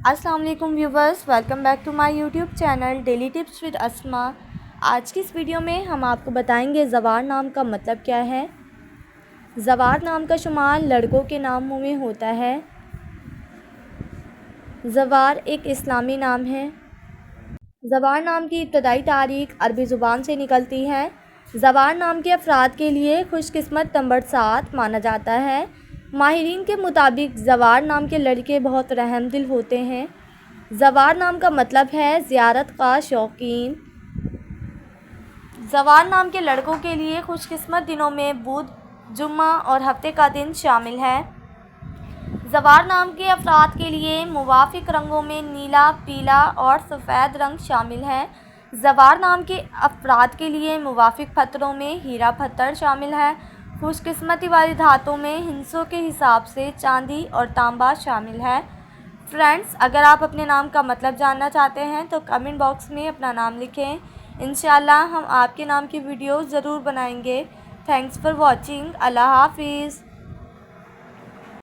अस्सलाम वालेकुम viewers, welcome back to my YouTube channel daily tips with Asma. आज की इस वीडियो में हम आपको बताएंगे ज़वार नाम का मतलब क्या है। ज़वार नाम का शुमार लड़कों के नामों में होता है। ज़वार एक इस्लामी नाम है। ज़वार नाम की इब्तदाई तारीख अरबी ज़ुबान से निकलती है। ज़वार नाम के अफराद के लिए खुशकिस्मत नंबर 7 माना जाता है। माहिरीन के मुताबिक ज़वार नाम के लड़के बहुत रहमदिल होते हैं। ज़वार नाम का मतलब है ज़ियारत का शौकीन। ज़वार नाम के लड़कों के लिए खुशकिस्मत दिनों में बुध, जुम्मा और हफ्ते का दिन शामिल है। ज़वार नाम के अफराद के लिए मुवाफिक रंगों में नीला, पीला और सफ़ेद रंग शामिल है। ज़वार नाम के अफराद के लिए मुवाफिक पत्थरों में हीरा पत्थर शामिल है। खुशकिस्मती वाली धातों में हिस्सों के हिसाब से चांदी और तांबा शामिल है। फ्रेंड्स, अगर आप अपने नाम का मतलब जानना चाहते हैं तो कमेंट बॉक्स में अपना नाम लिखें। इंशाल्लाह हम आपके नाम की वीडियो ज़रूर बनाएंगे। Thanks for watching. अल्लाह हाफिज़।